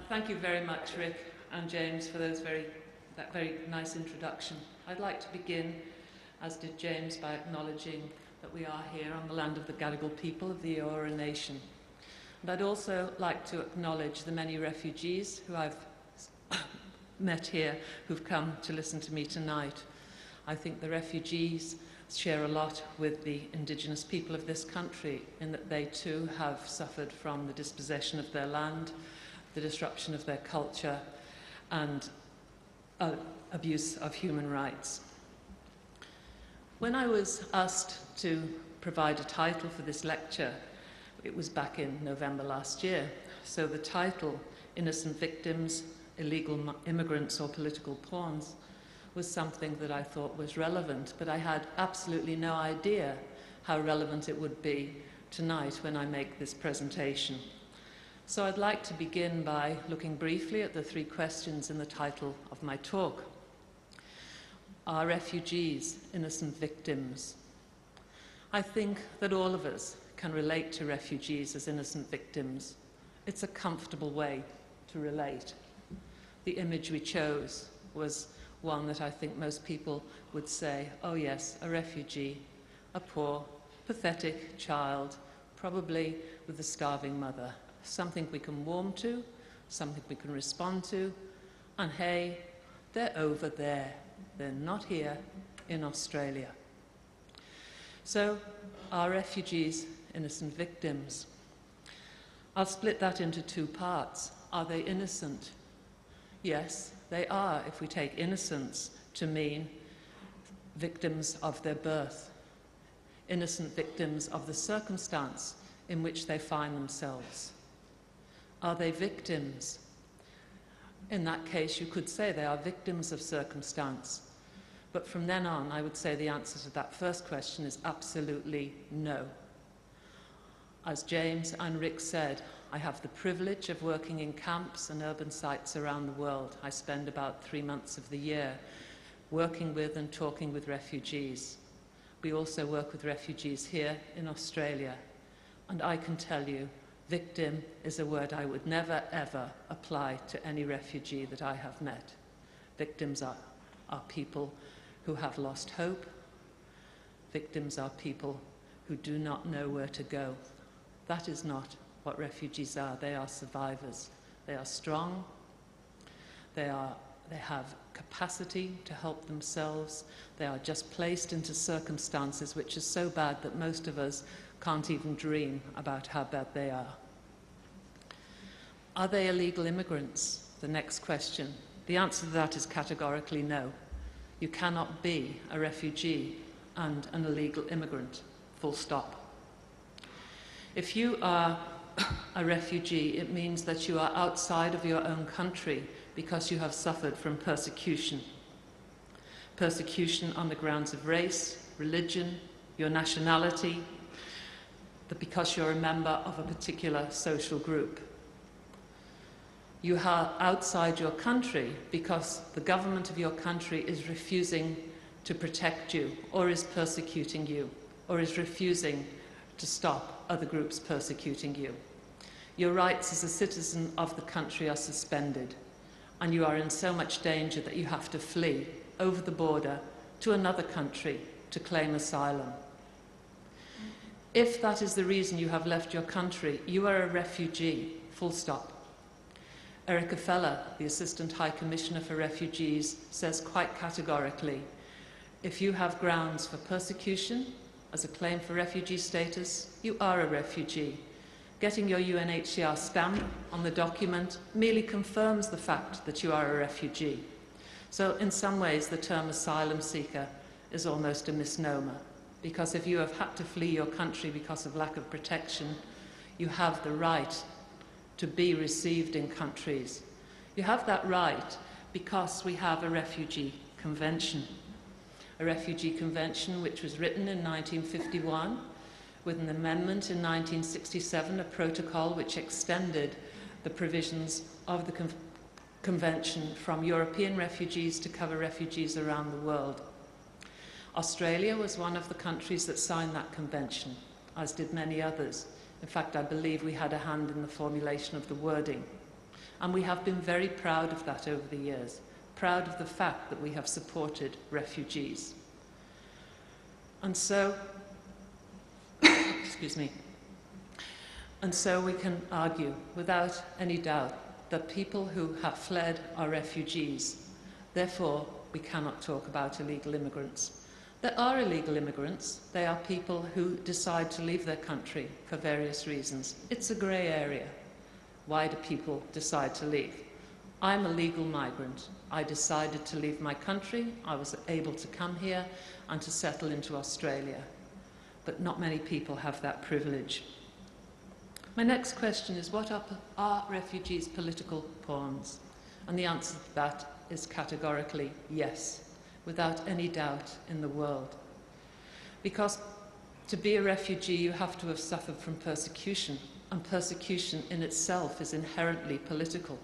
Thank you very much, Rick and James, for that very nice introduction. I'd like to begin, as did James, by acknowledging that we are here on the land of the Gadigal people of the Eora Nation. And I'd also like to acknowledge the many refugees who I've met here who've come to listen to me tonight. I think the refugees share a lot with the Indigenous people of this country in that they too have suffered from the dispossession of their land, the disruption of their culture, and abuse of human rights. When I was asked to provide a title for this lecture, it was back in November last year. So the title, Innocent Victims, Illegal Immigrants or Political Pawns, was something that I thought was relevant, but I had absolutely no idea how relevant it would be tonight when I make this presentation. So I'd like to begin by looking briefly at the three questions in the title of my talk. Are refugees innocent victims? I think that all of us can relate to refugees as innocent victims. It's a comfortable way to relate. The image we chose was one that I think most people would say, oh yes, a refugee, a poor, pathetic child, probably with a starving mother. Something we can warm to, something we can respond to, and hey, they're over there. They're not here in Australia. So, are refugees innocent victims? I'll split that into two parts. Are they innocent? Yes, they are, if we take innocence to mean victims of their birth, innocent victims of the circumstance in which they find themselves. Are they victims? In that case, you could say they are victims of circumstance. But from then on, I would say the answer to that first question is absolutely no. As James and Rick said, I have the privilege of working in camps and urban sites around the world. I spend about 3 months of the year working with and talking with refugees. We also work with refugees here in Australia. And I can tell you, victim is a word I would never, ever apply to any refugee that I have met. Victims are people who have lost hope. Victims are people who do not know where to go. That is not what refugees are. They are survivors. They are strong. They have capacity to help themselves. They are just placed into circumstances which are so bad that most of us can't even dream about how bad they are. Are they illegal immigrants? The next question. The answer to that is categorically no. You cannot be a refugee and an illegal immigrant, full stop. If you are a refugee, it means that you are outside of your own country because you have suffered from persecution. Persecution on the grounds of race, religion, your nationality, because you're a member of a particular social group. You are outside your country because the government of your country is refusing to protect you, or is persecuting you, or is refusing to stop other groups persecuting you. Your rights as a citizen of the country are suspended, and you are in so much danger that you have to flee over the border to another country to claim asylum. If that is the reason you have left your country, you are a refugee, full stop. Erica Feller, the Assistant High Commissioner for Refugees, says quite categorically, if you have grounds for persecution as a claim for refugee status, you are a refugee. Getting your UNHCR stamp on the document merely confirms the fact that you are a refugee. So in some ways, the term asylum seeker is almost a misnomer, because if you have had to flee your country because of lack of protection, you have the right to be received in countries. You have that right because we have a refugee convention. A refugee convention which was written in 1951 with an amendment in 1967, a protocol which extended the provisions of the convention from European refugees to cover refugees around the world. Australia was one of the countries that signed that convention, as did many others. In fact, I believe we had a hand in the formulation of the wording. And we have been very proud of that over the years, proud of the fact that we have supported refugees. And so, excuse me, and so we can argue without any doubt that people who have fled are refugees. Therefore, we cannot talk about illegal immigrants. There are illegal immigrants. They are people who decide to leave their country for various reasons. It's a grey area. Why do people decide to leave? I'm a legal migrant. I decided to leave my country. I was able to come here and to settle into Australia. But not many people have that privilege. My next question is, what are refugees political pawns? And the answer to that is categorically yes, without any doubt in the world. Because to be a refugee, you have to have suffered from persecution, and persecution in itself is inherently political.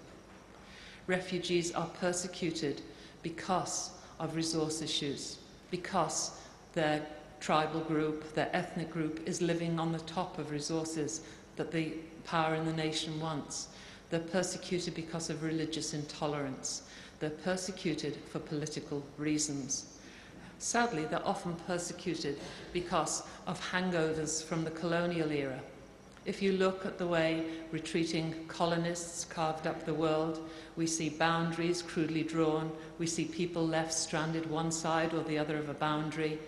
Refugees are persecuted because of resource issues, because their tribal group, their ethnic group is living on the top of resources that the power in the nation wants. They're persecuted because of religious intolerance. They're persecuted for political reasons. Sadly, they're often persecuted because of hangovers from the colonial era. If you look at the way retreating colonists carved up the world, we see boundaries crudely drawn, we see people left stranded one side or the other of a boundary,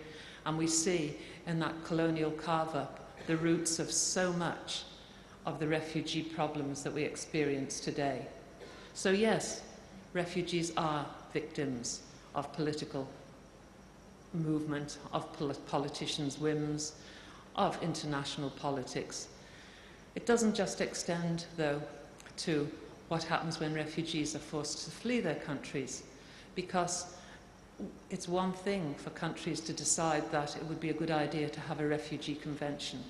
and we see in that colonial carve-up the roots of so much of the refugee problems that we experience today. So yes, refugees are victims of political movement, of politicians' whims, of international politics. It doesn't just extend, though, to what happens when refugees are forced to flee their countries, because it's one thing for countries to decide that it would be a good idea to have a refugee convention.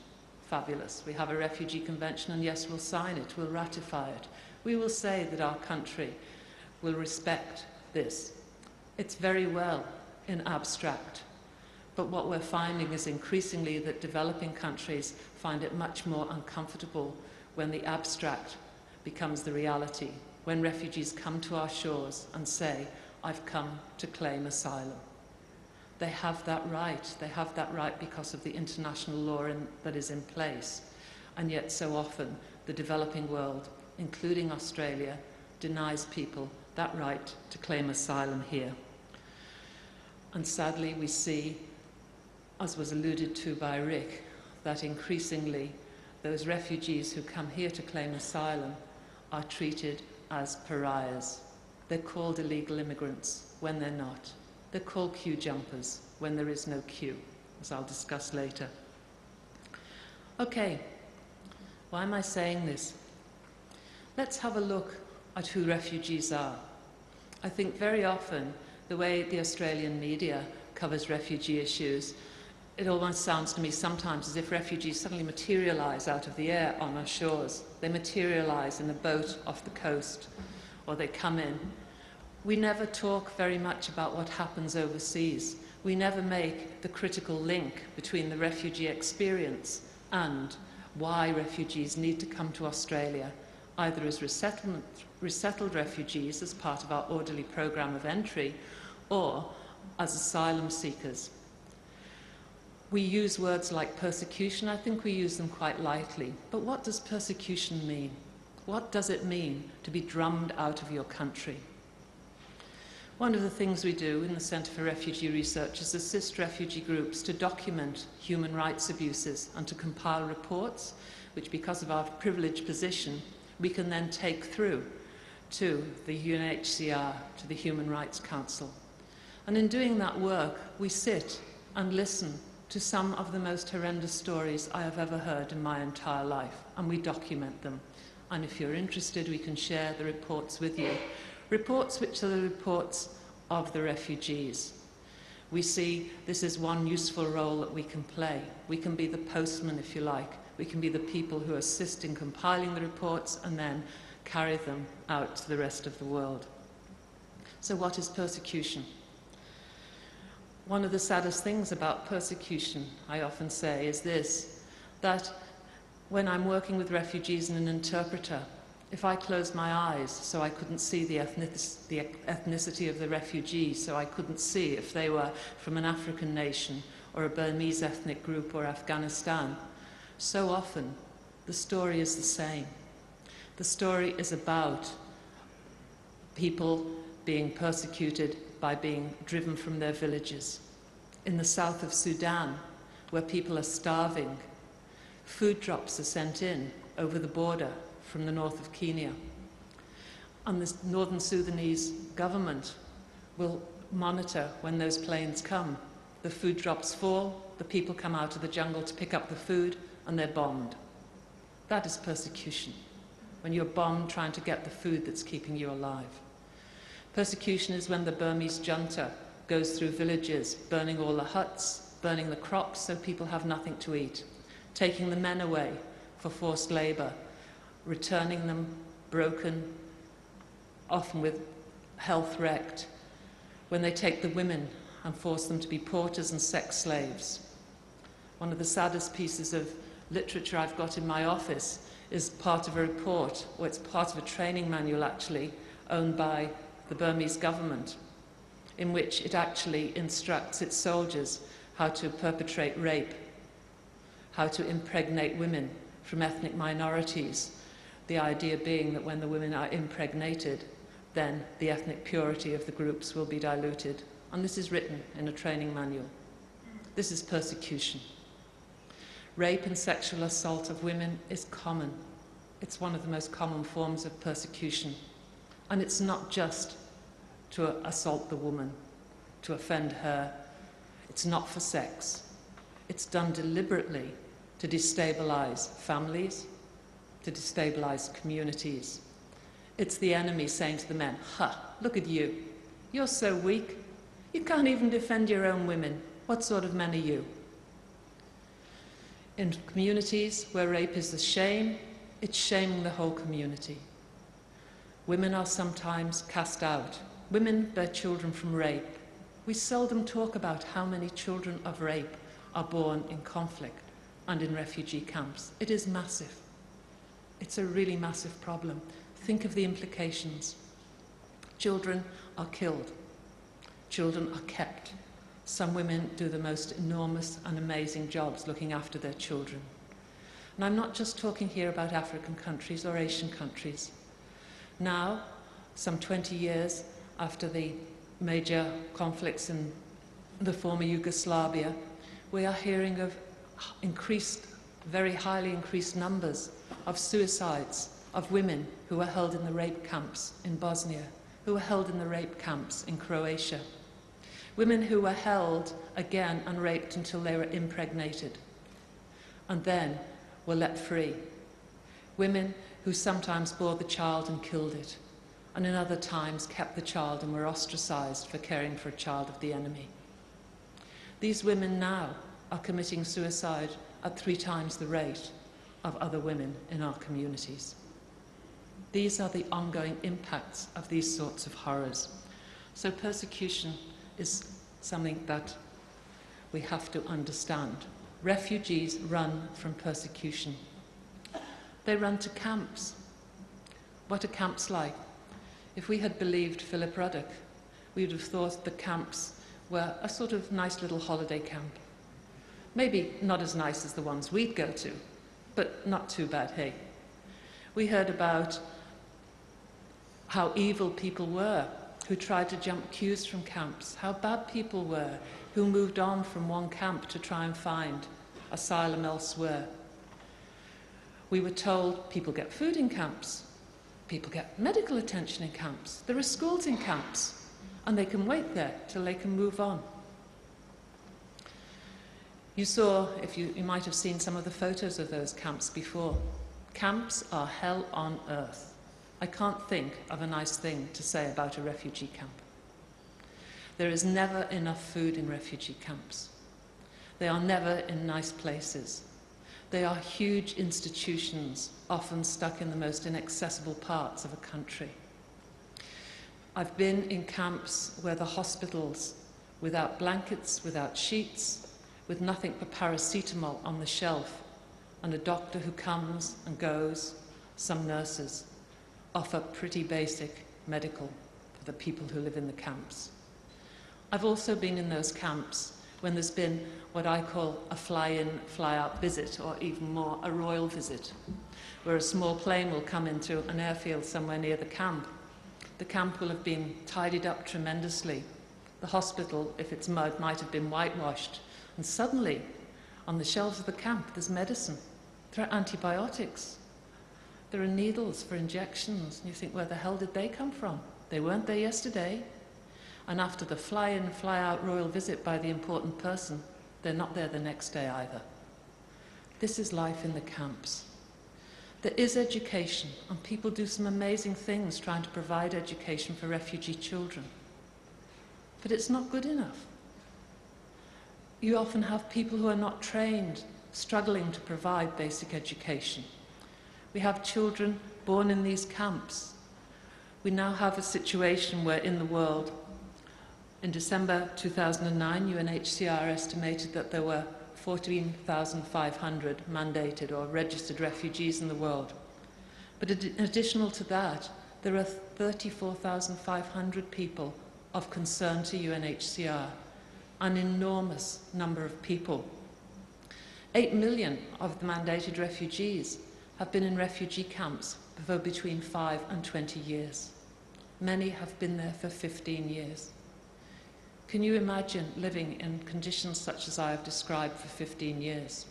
Fabulous. We have a refugee convention, and yes, we'll sign it, we'll ratify it. We will say that our country will respect this. It's very well in abstract, but what we're finding is increasingly that developing countries find it much more uncomfortable when the abstract becomes the reality, when refugees come to our shores and say, I've come to claim asylum. They have that right. They have that right because of the international law that is in place. And yet so often the developing world, including Australia, denies people that right to claim asylum here. And sadly we see, as was alluded to by Rick, that increasingly those refugees who come here to claim asylum are treated as pariahs. They're called illegal immigrants when they're not. They're called queue jumpers when there is no queue, as I'll discuss later. Okay, why am I saying this? Let's have a look at who refugees are. I think very often the way the Australian media covers refugee issues, it almost sounds to me sometimes as if refugees suddenly materialise out of the air on our shores. They materialise in a boat off the coast, or they come in. We never talk very much about what happens overseas. We never make the critical link between the refugee experience and why refugees need to come to Australia, either as resettled refugees as part of our orderly programme of entry, or as asylum seekers. We use words like persecution. I think we use them quite lightly. But what does persecution mean? What does it mean to be drummed out of your country? One of the things we do in the Centre for Refugee Research is assist refugee groups to document human rights abuses and to compile reports, which, because of our privileged position, we can then take through to the UNHCR, to the Human Rights Council. And in doing that work, we sit and listen to some of the most horrendous stories I have ever heard in my entire life, and we document them. And if you're interested, we can share the reports with you. Reports which are the reports of the refugees. We see this is one useful role that we can play. We can be the postman, if you like. We can be the people who assist in compiling the reports and then carry them out to the rest of the world. So what is persecution? One of the saddest things about persecution, I often say, is this, that when I'm working with refugees and an interpreter, If I closed my eyes so I couldn't see the ethnicity of the refugees, so I couldn't see if they were from an African nation or a Burmese ethnic group or Afghanistan, so often the story is the same. The story is about people being persecuted by being driven from their villages. In the south of Sudan, where people are starving, food drops are sent in over the border from the north of Kenya. And the northern Sudanese government will monitor when those planes come. The food drops fall, the people come out of the jungle to pick up the food, and they're bombed. That is persecution, when you're bombed trying to get the food that's keeping you alive. Persecution is when the Burmese junta goes through villages, burning all the huts, burning the crops so people have nothing to eat, taking the men away for forced labor, returning them broken, often with health wrecked, when they take the women and force them to be porters and sex slaves. One of the saddest pieces of literature I've got in my office is part of a report, or it's part of a training manual actually, owned by the Burmese government, in which it actually instructs its soldiers how to perpetrate rape, how to impregnate women from ethnic minorities, the idea being that when the women are impregnated, then the ethnic purity of the groups will be diluted. And this is written in a training manual. This is persecution. Rape and sexual assault of women is common. It's one of the most common forms of persecution. And it's not just to assault the woman, to offend her. It's not for sex. It's done deliberately to destabilize families, to destabilize communities. It's the enemy saying to the men, "Ha, look at you. You're so weak. You can't even defend your own women. What sort of men are you?" In communities where rape is a shame, it's shaming the whole community. Women are sometimes cast out. Women bear children from rape. We seldom talk about how many children of rape are born in conflict and in refugee camps. It is massive. It's a really massive problem. Think of the implications. Children are killed. Children are kept. Some women do the most enormous and amazing jobs looking after their children. And I'm not just talking here about African countries or Asian countries. Now, some 20 years after the major conflicts in the former Yugoslavia, we are hearing of increased, very highly increased numbers of suicides of women who were held in the rape camps in Bosnia, who were held in the rape camps in Croatia. Women who were held again and raped until they were impregnated and then were let free. Women who sometimes bore the child and killed it, and in other times kept the child and were ostracized for caring for a child of the enemy. These women now are committing suicide at 3 times the rate of other women in our communities. These are the ongoing impacts of these sorts of horrors. So persecution is something that we have to understand. Refugees run from persecution. They run to camps. What are camps like? If we had believed Philip Ruddock, we would have thought the camps were a sort of nice little holiday camp. Maybe not as nice as the ones we'd go to, but not too bad, hey. We heard about how evil people were who tried to jump queues from camps, how bad people were who moved on from one camp to try and find asylum elsewhere. We were told people get food in camps, people get medical attention in camps, there are schools in camps, and they can wait there till they can move on. You saw, you might have seen some of the photos of those camps before. Camps are hell on earth. I can't think of a nice thing to say about a refugee camp. There is never enough food in refugee camps. They are never in nice places. They are huge institutions, often stuck in the most inaccessible parts of a country. I've been in camps where the hospitals, without blankets, without sheets, with nothing but paracetamol on the shelf, and a doctor who comes and goes, some nurses. offer pretty basic medical for the people who live in the camps. I've also been in those camps when there's been what I call a fly-in, fly-out visit, or even more, a royal visit, where a small plane will come into an airfield somewhere near the camp. The camp will have been tidied up tremendously. The hospital, if it's mud, might have been whitewashed. And suddenly, on the shelves of the camp, there's medicine. There are antibiotics. There are needles for injections. And you think, where the hell did they come from? They weren't there yesterday. And after the fly-in, fly-out royal visit by the important person, they're not there the next day either. This is life in the camps. There is education, and people do some amazing things trying to provide education for refugee children. But it's not good enough. You often have people who are not trained, struggling to provide basic education. We have children born in these camps. We now have a situation where in the world, in December 2009, UNHCR estimated that there were 14,500 mandated or registered refugees in the world. But in additional to that, there are 34,500 people of concern to UNHCR, an enormous number of people. 8 million of the mandated refugees have been in refugee camps for between 5 and 20 years. Many have been there for 15 years. Can you imagine living in conditions such as I have described for 15 years?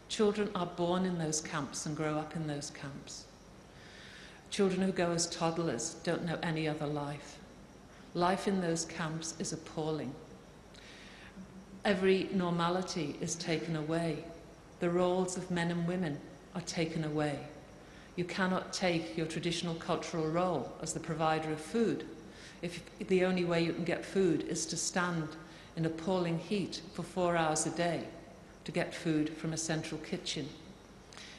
Children are born in those camps and grow up in those camps. Children who go as toddlers don't know any other life. Life in those camps is appalling. Every normality is taken away. The roles of men and women are taken away. You cannot take your traditional cultural role as the provider of food if the only way you can get food is to stand in appalling heat for 4 hours a day to get food from a central kitchen.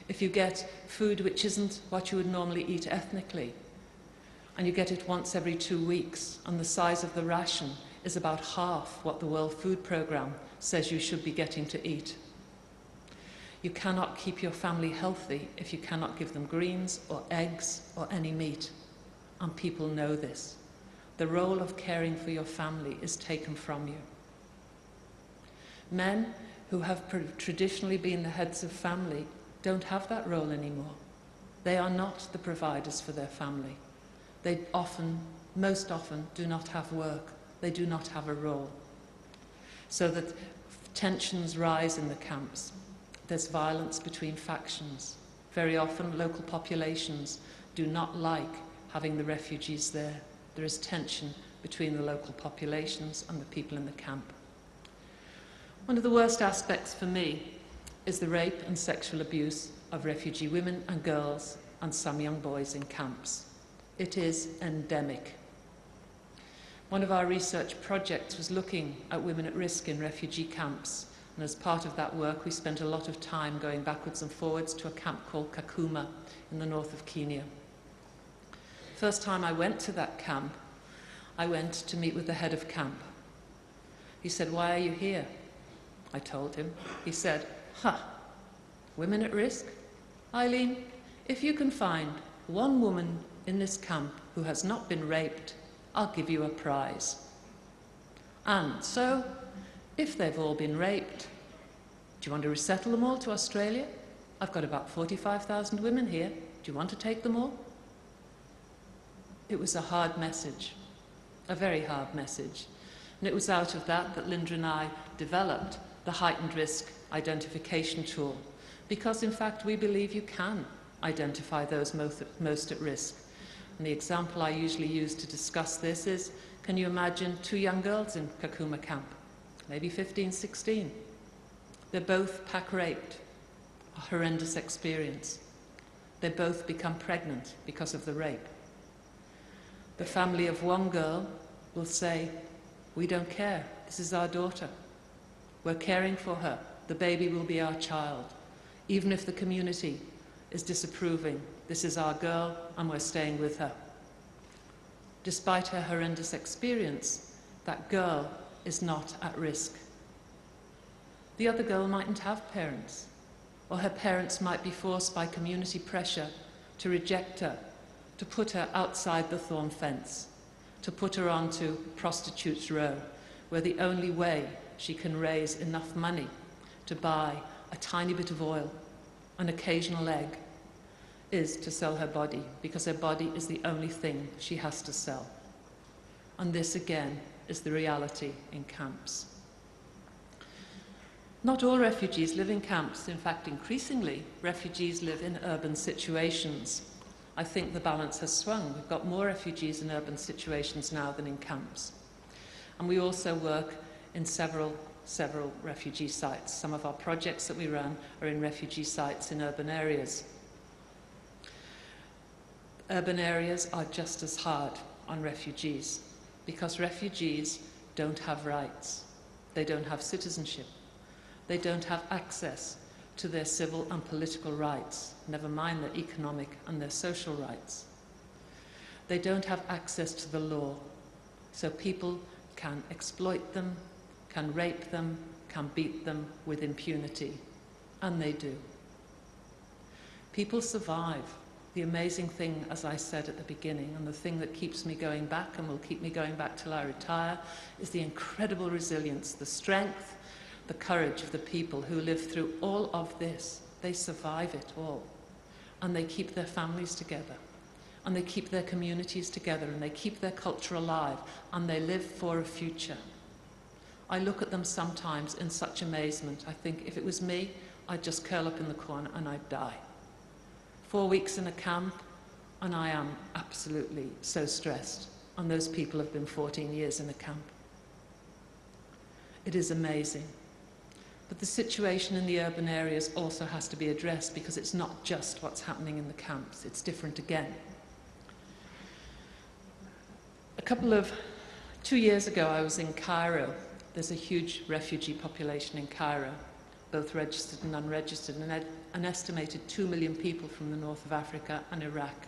If you get food which isn't what you would normally eat ethnically, and you get it once every 2 weeks, and the size of the ration is about half what the World Food Programme says you should be getting to eat. You cannot keep your family healthy if you cannot give them greens or eggs or any meat, and people know this. The role of caring for your family is taken from you. Men who have traditionally been the heads of family don't have that role anymore. They are not the providers for their family. They most often, do not have work. They do not have a role. So that tensions rise in the camps. There's violence between factions. Very often, local populations do not like having the refugees there. There is tension between the local populations and the people in the camp. One of the worst aspects for me is the rape and sexual abuse of refugee women and girls and some young boys in camps. It is endemic. One of our research projects was looking at women at risk in refugee camps, and as part of that work we spent a lot of time going backwards and forwards to a camp called Kakuma in the north of Kenya. First time I went to that camp, I went to meet with the head of camp. He said, "Why are you here?" I told him. He said, "Women at risk? Eileen, if you can find one woman in this camp who has not been raped, I'll give you a prize. And so, if they've all been raped, do you want to resettle them all to Australia? I've got about 45,000 women here. Do you want to take them all?" It was a hard message, a very hard message. And it was out of that that Linda and I developed the heightened risk identification tool, because in fact we believe you can identify those most at risk. And the example I usually use to discuss this is, can you imagine 2 young girls in Kakuma camp, maybe 15, 16? They're both pack raped, a horrendous experience. They both become pregnant because of the rape. The family of one girl will say, "We don't care, this is our daughter. We're caring for her, the baby will be our child. Even if the community is disapproving, this is our girl and we're staying with her." Despite her horrendous experience, that girl is not at risk. The other girl mightn't have parents, or her parents might be forced by community pressure to reject her, to put her outside the thorn fence, to put her onto Prostitutes Row, where the only way she can raise enough money to buy a tiny bit of oil, an occasional egg, is to sell her body, because her body is the only thing she has to sell. And this, again, is the reality in camps. Not all refugees live in camps. In fact, increasingly, refugees live in urban situations. I think the balance has swung. We've got more refugees in urban situations now than in camps. And we also work in several refugee sites. Some of our projects that we run are in refugee sites in urban areas. Urban areas are just as hard on refugees, because refugees don't have rights. They don't have citizenship. They don't have access to their civil and political rights, never mind their economic and their social rights. They don't have access to the law, so people can exploit them, can rape them, can beat them with impunity, and they do. People survive. The amazing thing, as I said at the beginning, and the thing that keeps me going back and will keep me going back till I retire, is the incredible resilience, the strength, the courage of the people who live through all of this. They survive it all, and they keep their families together, and they keep their communities together, and they keep their culture alive, and they live for a future. I look at them sometimes in such amazement. I think if it was me, I'd just curl up in the corner and I'd die. 4 weeks in a camp, and I am absolutely so stressed, and those people have been 14 years in a camp. It is amazing. But the situation in the urban areas also has to be addressed, because it's not just what's happening in the camps, it's different again. 2 years ago, I was in Cairo. There's a huge refugee population in Cairo, both registered and unregistered, and an estimated 2 million people from the north of Africa and Iraq.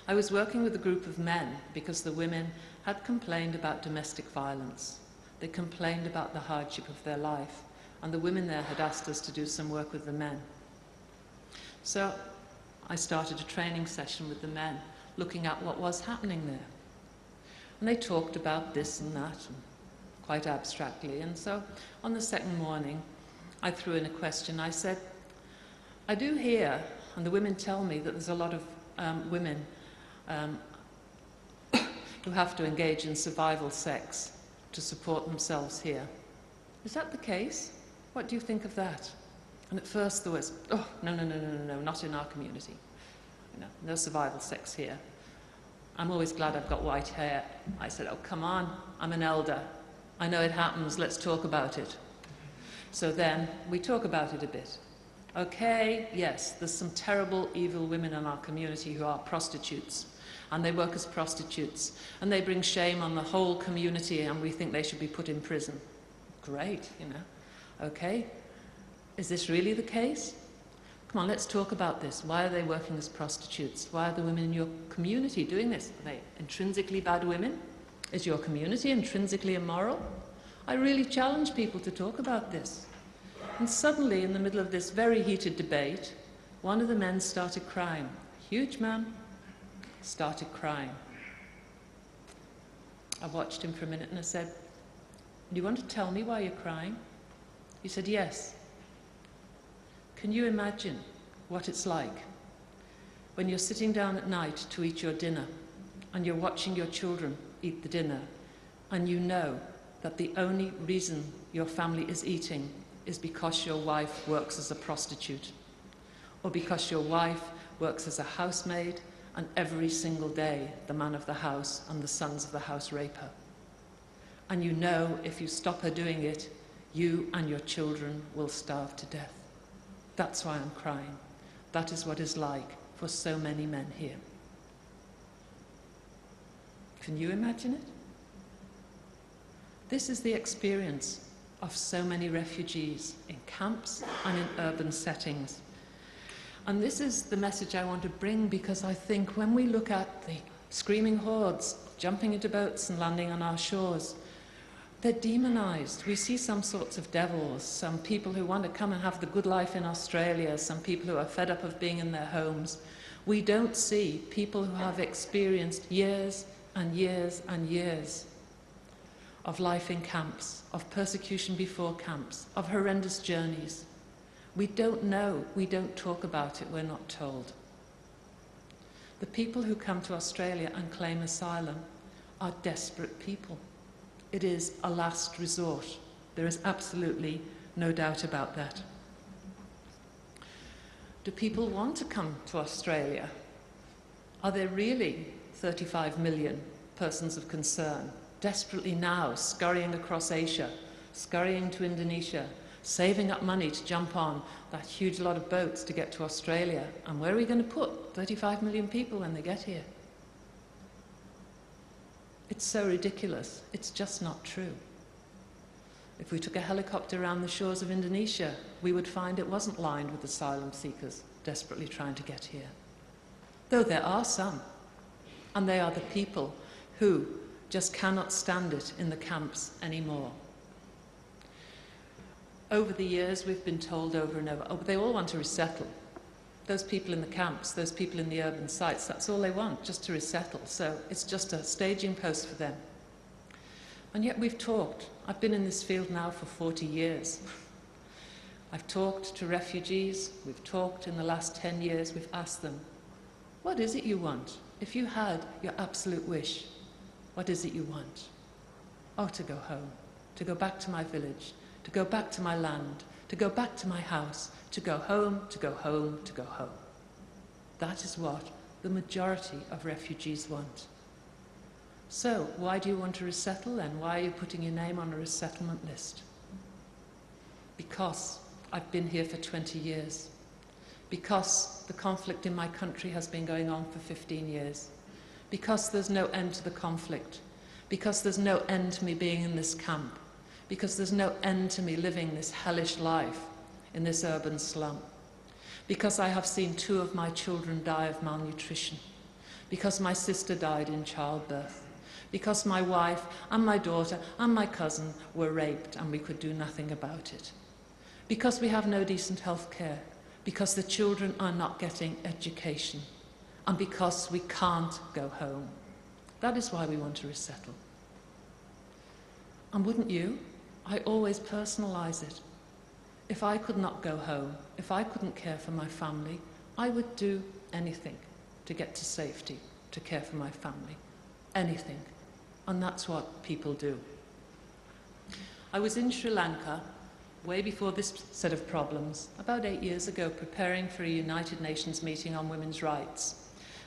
I was working with a group of men because the women had complained about domestic violence. They complained about the hardship of their life, and the women there had asked us to do some work with the men. So I started a training session with the men, looking at what was happening there. And they talked about this and that, and quite abstractly. And so on the second morning, I threw in a question. I said, I do hear, and the women tell me, that there's a lot of women who have to engage in survival sex to support themselves here. Is that the case? What do you think of that? And at first there was, oh, no, not in our community. No survival sex here. I'm always glad I've got white hair. I said, oh, come on, I'm an elder. I know it happens, let's talk about it. So then we talk about it a bit. Okay, yes, there's some terrible, evil women in our community who are prostitutes, and they work as prostitutes, and they bring shame on the whole community, and we think they should be put in prison. Great, Okay, is this really the case? Come on, let's talk about this. Why are they working as prostitutes? Why are the women in your community doing this? Are they intrinsically bad women? Is your community intrinsically immoral? I really challenge people to talk about this. And suddenly, in the middle of this very heated debate, one of the men started crying. Huge man, started crying. I watched him for a minute and I said, do you want to tell me why you're crying? He said, yes. Can you imagine what it's like when you're sitting down at night to eat your dinner and you're watching your children eat the dinner, and you know that the only reason your family is eating is because your wife works as a prostitute, or because your wife works as a housemaid, and every single day the man of the house and the sons of the house rape her. And you know if you stop her doing it, you and your children will starve to death. That's why I'm crying. That is what it's like for so many men here. Can you imagine it? This is the experience of so many refugees in camps and in urban settings. And this is the message I want to bring, because I think when we look at the screaming hordes jumping into boats and landing on our shores, they're demonized. We see some sorts of devils, some people who want to come and have the good life in Australia, some people who are fed up of being in their homes. We don't see people who have experienced years and years and years of life in camps, of persecution before camps, of horrendous journeys. We don't know, we don't talk about it, we're not told. The people who come to Australia and claim asylum are desperate people. It is a last resort. There is absolutely no doubt about that. Do people want to come to Australia? Are there really 35 million persons of concern, desperately now scurrying across Asia, scurrying to Indonesia, saving up money to jump on that huge lot of boats to get to Australia? And where are we going to put 35 million people when they get here? It's so ridiculous. It's just not true. If we took a helicopter around the shores of Indonesia, we would find it wasn't lined with asylum seekers desperately trying to get here. Though there are some, and they are the people who just cannot stand it in the camps anymore. Over the years, we've been told over and over, oh, they all want to resettle. Those people in the camps, those people in the urban sites, that's all they want, just to resettle. So it's just a staging post for them. And yet we've talked. I've been in this field now for 40 years. I've talked to refugees. We've talked in the last 10 years. We've asked them, what is it you want? If you had your absolute wish, what is it you want? Oh, to go home, to go back to my village, to go back to my land, to go back to my house, to go home, to go home, to go home. That is what the majority of refugees want. So, why do you want to resettle then? Why are you putting your name on a resettlement list? Because I've been here for 20 years. Because the conflict in my country has been going on for 15 years. Because there's no end to the conflict. Because there's no end to me being in this camp. Because there's no end to me living this hellish life in this urban slum. Because I have seen 2 of my children die of malnutrition. Because my sister died in childbirth. Because my wife and my daughter and my cousin were raped and we could do nothing about it. Because we have no decent health care. Because the children are not getting education. And because we can't go home. That is why we want to resettle. And wouldn't you? I always personalise it. If I could not go home, if I couldn't care for my family, I would do anything to get to safety, to care for my family. Anything. And that's what people do. I was in Sri Lanka way before this set of problems, about 8 years ago, preparing for a United Nations meeting on women's rights.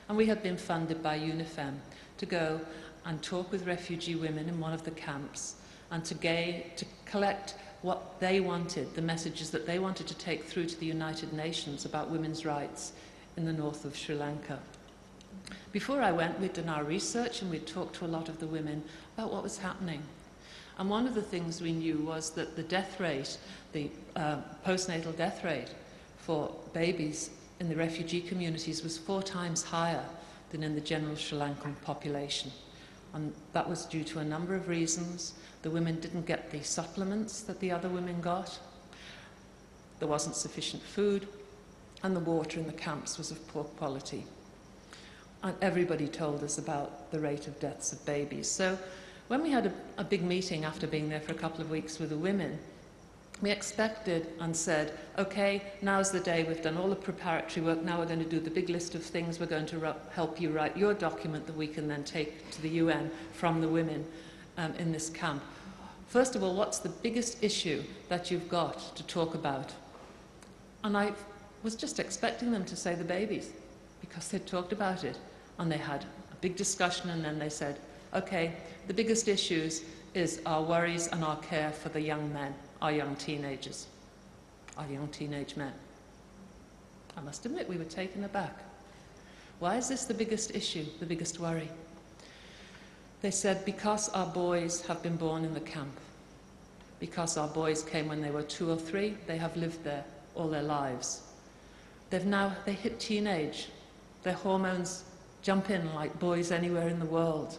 And we had been funded by UNIFEM to go and talk with refugee women in one of the camps and to collect what they wanted, the messages that they wanted to take through to the United Nations about women's rights in the north of Sri Lanka. Before I went, we'd done our research and we'd talked to a lot of the women about what was happening. And one of the things we knew was that the death rate, the postnatal death rate for babies in the refugee communities was 4 times higher than in the general Sri Lankan population. And that was due to a number of reasons. The women didn't get the supplements that the other women got. There wasn't sufficient food, and the water in the camps was of poor quality. And everybody told us about the rate of deaths of babies. So when we had a big meeting after being there for a couple of weeks with the women, we expected and said, okay, now's the day, we've done all the preparatory work, now we're going to do the big list of things, we're going to help you write your document that we can then take to the UN from the women in this camp. First of all, what's the biggest issue that you've got to talk about? And I was just expecting them to say the babies, because they'd talked about it. And they had a big discussion, and then they said, okay, the biggest issues is our worries and our care for the young men, our young teenagers, our young teenage men. I must admit, we were taken aback. Why is this the biggest issue, the biggest worry? They said, because our boys have been born in the camp. Because our boys came when they were 2 or 3, they have lived there all their lives. They hit teenage. Their hormones jump in like boys anywhere in the world.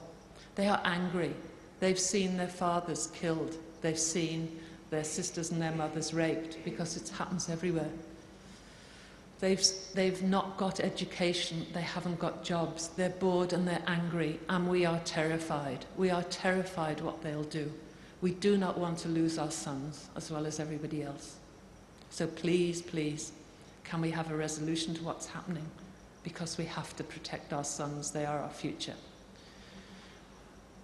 They are angry. They've seen their fathers killed. They've seen their sisters and their mothers raped, because it happens everywhere. They've not got education, they haven't got jobs, they're bored and they're angry, and we are terrified. We are terrified what they'll do. We do not want to lose our sons as well as everybody else. So please, please, can we have a resolution to what's happening? Because we have to protect our sons, they are our future.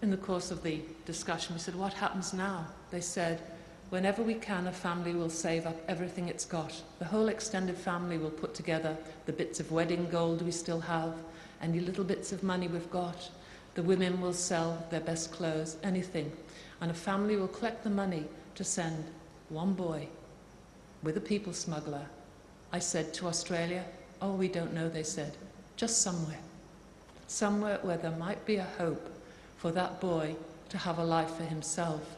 In the course of the discussion, we said, what happens now? They said, whenever we can, a family will save up everything it's got. The whole extended family will put together the bits of wedding gold we still have, any little bits of money we've got. The women will sell their best clothes, anything. And a family will collect the money to send one boy with a people smuggler. I said, to Australia? Oh, we don't know, they said. Just somewhere. Somewhere where there might be a hope for that boy to have a life for himself,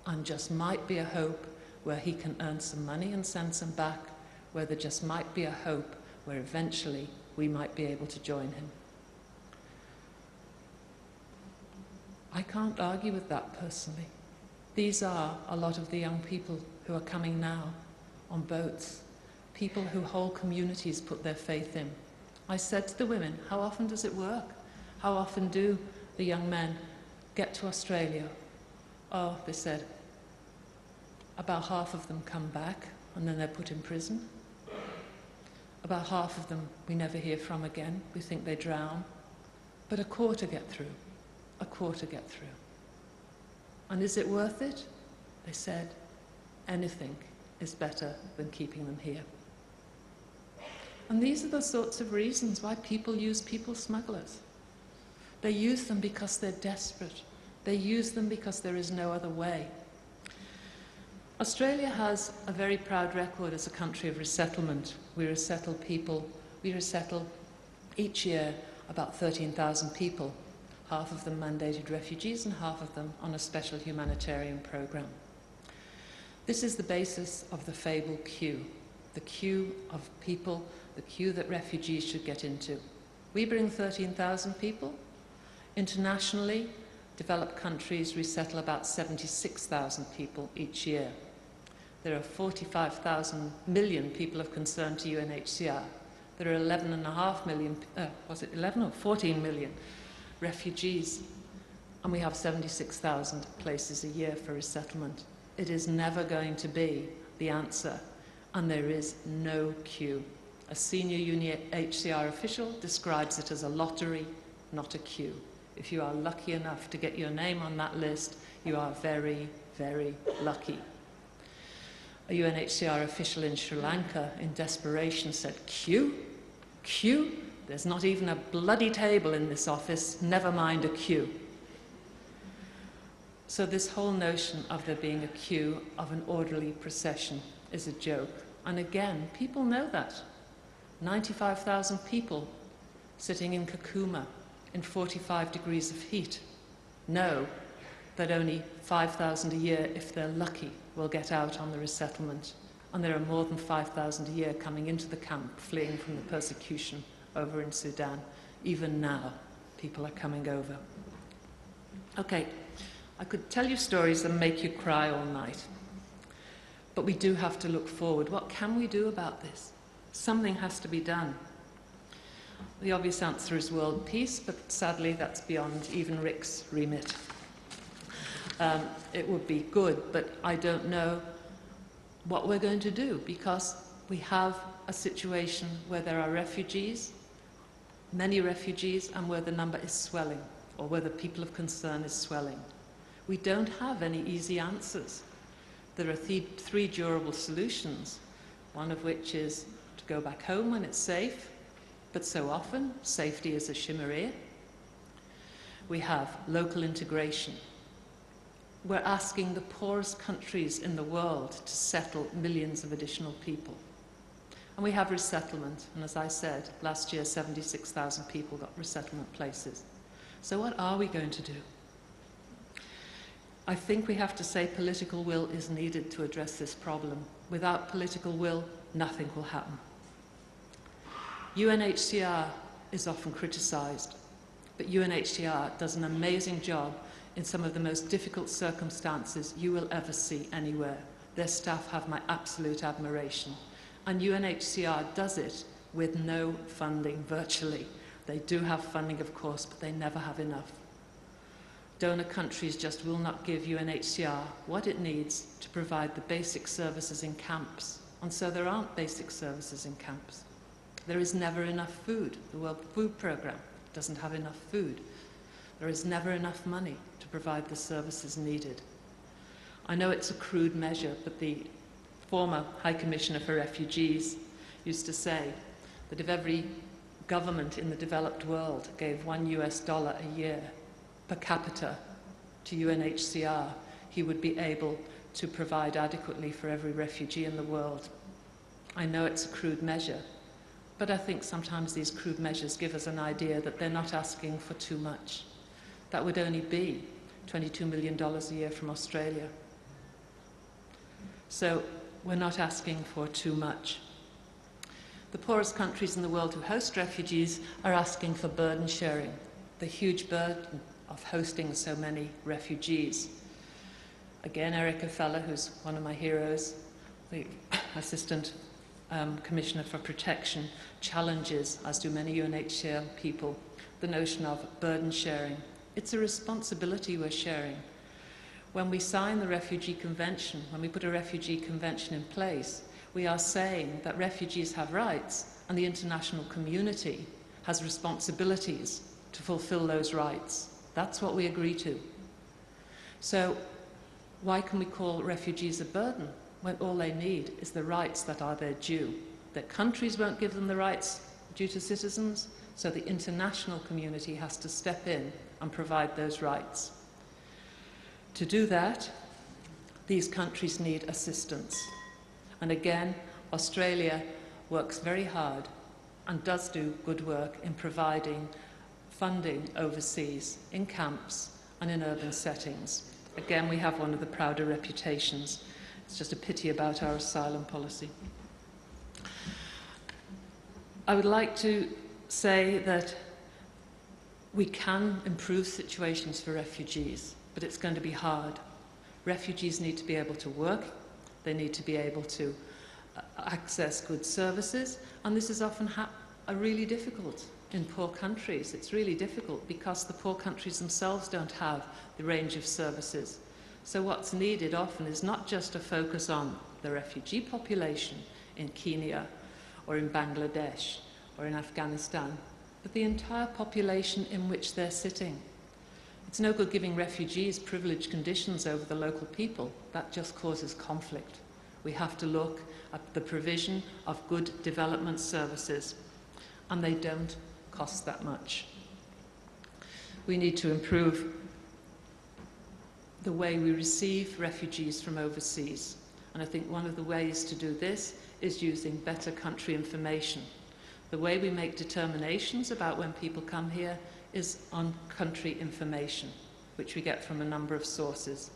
and just might be a hope where he can earn some money and send some back, where there just might be a hope where eventually we might be able to join him. I can't argue with that personally. These are a lot of the young people who are coming now on boats, people who whole communities put their faith in. I said to the women, how often does it work? How often do the young men get to Australia? Oh, they said, about half of them come back and then they're put in prison. About half of them we never hear from again. We think they drown. But a quarter get through. A quarter get through. And is it worth it? They said, anything is better than keeping them here. And these are the sorts of reasons why people use people smugglers. They use them because they're desperate. They use them because there is no other way. Australia has a very proud record as a country of resettlement. We resettle people. We resettle each year about 13,000 people, half of them mandated refugees and half of them on a special humanitarian program. This is the basis of the fable queue, the queue of people, the queue that refugees should get into. We bring 13,000 people. Internationally, developed countries resettle about 76,000 people each year. There are 45 million people of concern to UNHCR. There are 11.5 million, was it 11 or 14 million refugees, and we have 76,000 places a year for resettlement. It is never going to be the answer, and there is no queue. A senior UNHCR official describes it as a lottery, not a queue. If you are lucky enough to get your name on that list, you are very, very lucky. A UNHCR official in Sri Lanka, in desperation, said, queue? Queue? There's not even a bloody table in this office, never mind a queue. So this whole notion of there being a queue of an orderly procession is a joke. And again, people know that. 95,000 people sitting in Kakuma in 45 degrees of heat know that only 5,000 a year, if they're lucky, will get out on the resettlement. And there are more than 5,000 a year coming into the camp, fleeing from the persecution over in Sudan. Even now, people are coming over. Okay, I could tell you stories and make you cry all night. But we do have to look forward. What can we do about this? Something has to be done. The obvious answer is world peace, but sadly that's beyond even Rick's remit. It would be good, but I don't know what we're going to do, because we have a situation where there are refugees, many refugees, and where the number is swelling, or where the people of concern is swelling. We don't have any easy answers. There are three durable solutions, one of which is to go back home when it's safe, but so often safety is a chimera. We have local integration. We're asking the poorest countries in the world to settle millions of additional people. And we have resettlement, and as I said, last year 76,000 people got resettlement places. So what are we going to do? I think we have to say political will is needed to address this problem. Without political will, nothing will happen. UNHCR is often criticised, but UNHCR does an amazing job in some of the most difficult circumstances you will ever see anywhere. Their staff have my absolute admiration. And UNHCR does it with no funding virtually. They do have funding, of course, but they never have enough. Donor countries just will not give UNHCR what it needs to provide the basic services in camps. And so there aren't basic services in camps. There is never enough food. The World Food Programme doesn't have enough food. There is never enough money to provide the services needed. I know it's a crude measure, but the former High Commissioner for Refugees used to say that if every government in the developed world gave $1 a year per capita to UNHCR, he would be able to provide adequately for every refugee in the world. I know it's a crude measure, but I think sometimes these crude measures give us an idea that they're not asking for too much. That would only be $22 million a year from Australia. So we're not asking for too much. The poorest countries in the world who host refugees are asking for burden sharing, the huge burden of hosting so many refugees. Again, Erica Feller, who's one of my heroes, the Assistant Commissioner for Protection, challenges, as do many UNHCR people, the notion of burden sharing. It's a responsibility we're sharing. When we sign the Refugee Convention, when we put a Refugee Convention in place, we are saying that refugees have rights and the international community has responsibilities to fulfill those rights. That's what we agree to. So why can we call refugees a burden when all they need is the rights that are their due? That countries won't give them the rights due to citizens, so the international community has to step in and provide those rights. To do that, these countries need assistance. And again, Australia works very hard and does do good work in providing funding overseas, in camps and in urban settings. Again, we have one of the prouder reputations. It's just a pity about our asylum policy. I would like to say that we can improve situations for refugees, but it's going to be hard. Refugees need to be able to work, they need to be able to access good services, and this is often really difficult in poor countries. It's really difficult because the poor countries themselves don't have the range of services. So what's needed often is not just a focus on the refugee population in Kenya or in Bangladesh or in Afghanistan, but the entire population in which they're sitting. It's no good giving refugees privileged conditions over the local people. That just causes conflict. We have to look at the provision of good development services, and they don't cost that much. We need to improve the way we receive refugees from overseas. And I think one of the ways to do this is using better country information. The way we make determinations about when people come here is on country information, which we get from a number of sources.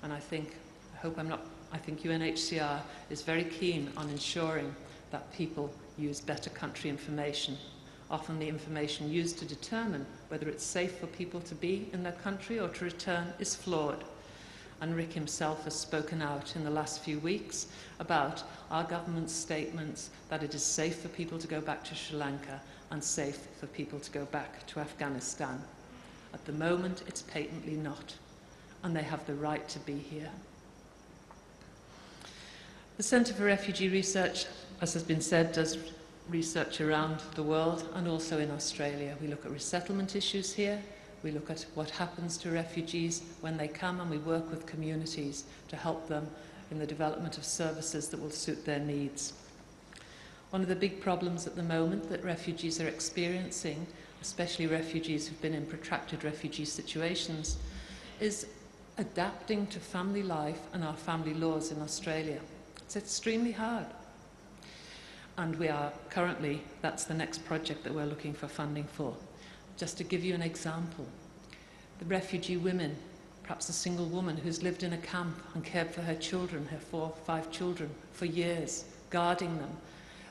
And I think UNHCR is very keen on ensuring that people use better country information. Often the information used to determine whether it's safe for people to be in their country or to return is flawed. And Rick himself has spoken out in the last few weeks about our government's statements that it is safe for people to go back to Sri Lanka and safe for people to go back to Afghanistan. At the moment, it's patently not, and they have the right to be here. The Centre for Refugee Research, as has been said, does research around the world and also in Australia. We look at resettlement issues here. We look at what happens to refugees when they come, and we work with communities to help them in the development of services that will suit their needs. One of the big problems at the moment that refugees are experiencing, especially refugees who've been in protracted refugee situations, is adapting to family life and our family laws in Australia. It's extremely hard. And we are currently, that's the next project that we're looking for funding for. Just to give you an example, the refugee women, perhaps a single woman who's lived in a camp and cared for her children, her 4 or 5 children, for years, guarding them,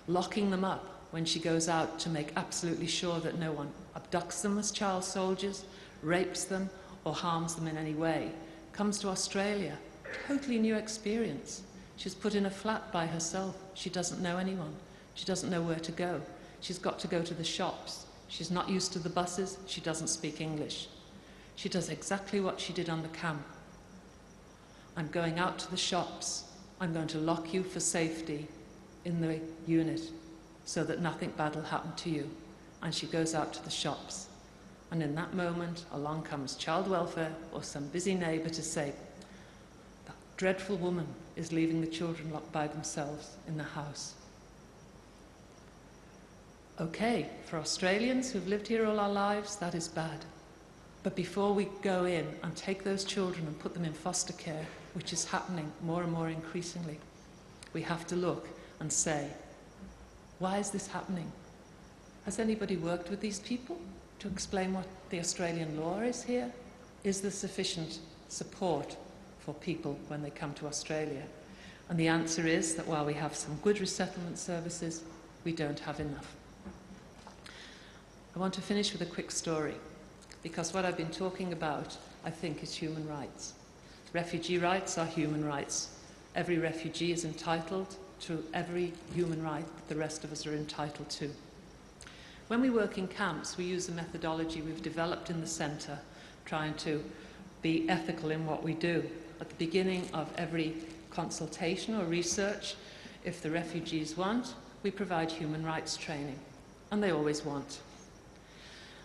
locking them up when she goes out to make absolutely sure that no one abducts them as child soldiers, rapes them, or harms them in any way, comes to Australia, totally new experience. She's put in a flat by herself. She doesn't know anyone. She doesn't know where to go. She's got to go to the shops. She's not used to the buses. She doesn't speak English. She does exactly what she did on the camp. I'm going out to the shops. I'm going to lock you for safety in the unit so that nothing bad will happen to you. And she goes out to the shops. And in that moment, along comes child welfare or some busy neighbour to say, that dreadful woman is leaving the children locked by themselves in the house. Okay, for Australians who've lived here all our lives, that is bad. But before we go in and take those children and put them in foster care, which is happening more and more increasingly, we have to look and say, why is this happening? Has anybody worked with these people to explain what the Australian law is here? Is there sufficient support for people when they come to Australia? And the answer is that while we have some good resettlement services, we don't have enough. I want to finish with a quick story, because what I've been talking about, I think, is human rights. Refugee rights are human rights. Every refugee is entitled to every human right that the rest of us are entitled to. When we work in camps, we use a methodology we've developed in the centre, trying to be ethical in what we do. At the beginning of every consultation or research, if the refugees want, we provide human rights training, and they always want.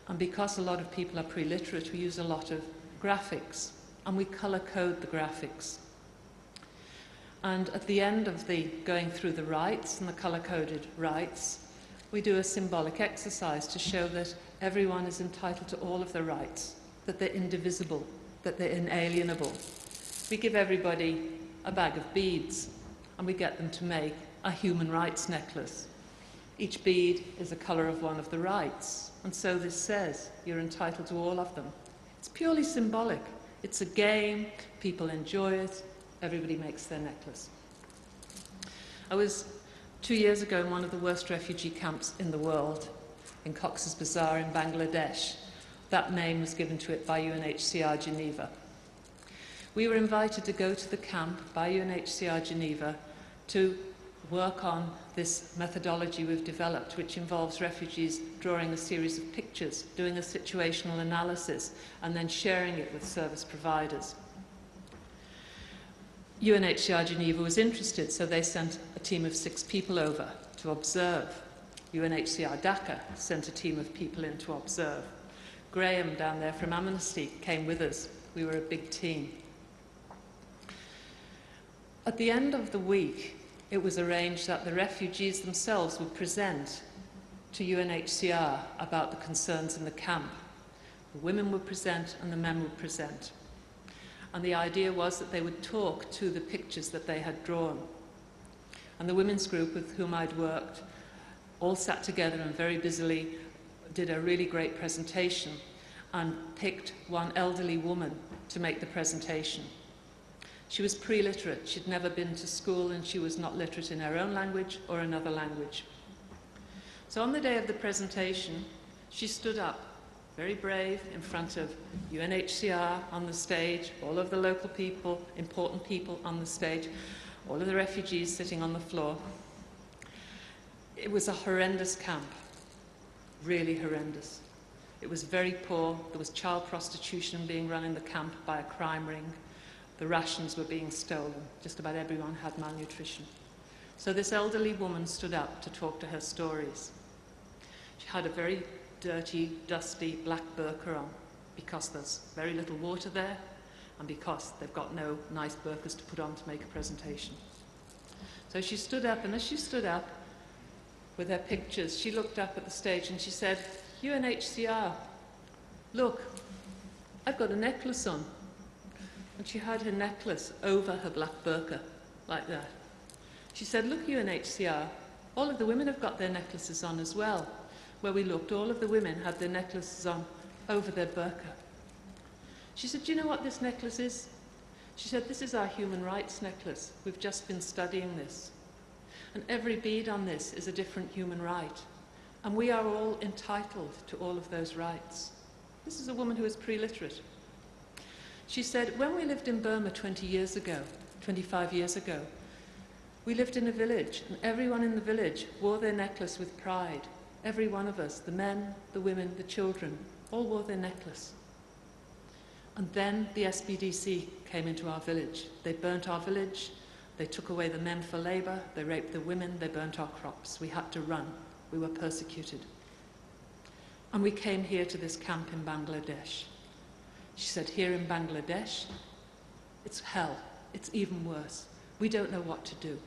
And because a lot of people are pre-literate, we use a lot of graphics, and we colour code the graphics. And at the end of the going through the rights and the colour-coded rights, we do a symbolic exercise to show that everyone is entitled to all of their rights, that they're indivisible, that they're inalienable. We give everybody a bag of beads, and we get them to make a human rights necklace. Each bead is a colour of one of the rights, and so this says you're entitled to all of them. It's purely symbolic. It's a game, people enjoy it, everybody makes their necklace. I was 2 years ago in one of the worst refugee camps in the world, in Cox's Bazar in Bangladesh. That name was given to it by UNHCR Geneva. We were invited to go to the camp by UNHCR Geneva to work on this methodology we've developed, which involves refugees drawing a series of pictures, doing a situational analysis, and then sharing it with service providers. UNHCR Geneva was interested, so they sent a team of 6 people over to observe. UNHCR Dhaka sent a team of people in to observe. Graham down there from Amnesty came with us. We were a big team. At the end of the week, it was arranged that the refugees themselves would present to UNHCR about the concerns in the camp. The women would present and the men would present. And the idea was that they would talk to the pictures that they had drawn. And the women's group with whom I'd worked all sat together and very busily did a really great presentation and picked one elderly woman to make the presentation. She was pre-literate. She'd never been to school, and she was not literate in her own language or another language. So on the day of the presentation, she stood up, very brave, in front of UNHCR on the stage, all of the local people, important people on the stage, all of the refugees sitting on the floor. It was a horrendous camp, really horrendous. It was very poor. There was child prostitution being run in the camp by a crime ring. The rations were being stolen. Just about everyone had malnutrition. So this elderly woman stood up to talk to her stories. She had a very dirty, dusty black burqa on, because there's very little water there and because they've got no nice burqas to put on to make a presentation. So she stood up, and as she stood up with her pictures, she looked up at the stage and she said, UNHCR, look, I've got a necklace on. And she had her necklace over her black burqa, like that. She said, look, UNHCR, all of the women have got their necklaces on as well. Where we looked, all of the women had their necklaces on over their burqa. She said, do you know what this necklace is? She said, this is our human rights necklace. We've just been studying this. And every bead on this is a different human right. And we are all entitled to all of those rights. This is a woman who is pre-literate. She said, when we lived in Burma 20 years ago, 25 years ago, we lived in a village, and everyone in the village wore their necklace with pride. Every one of us, the men, the women, the children, all wore their necklace. And then the SPDC came into our village. They burnt our village, they took away the men for labour, they raped the women, they burnt our crops. We had to run. We were persecuted. And we came here to this camp in Bangladesh. She said, here in Bangladesh, it's hell. It's even worse. We don't know what to do.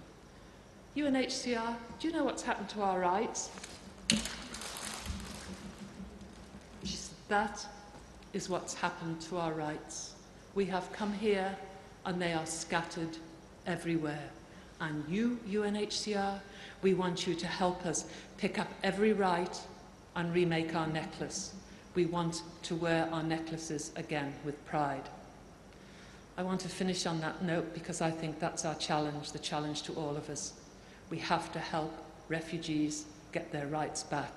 UNHCR, do you know what's happened to our rights? She said, that is what's happened to our rights. We have come here and they are scattered everywhere. And you, UNHCR, we want you to help us pick up every right and remake our necklace. We want to wear our necklaces again with pride. I want to finish on that note because I think that's our challenge, the challenge to all of us. We have to help refugees get their rights back,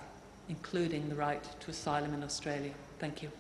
including the right to asylum in Australia. Thank you.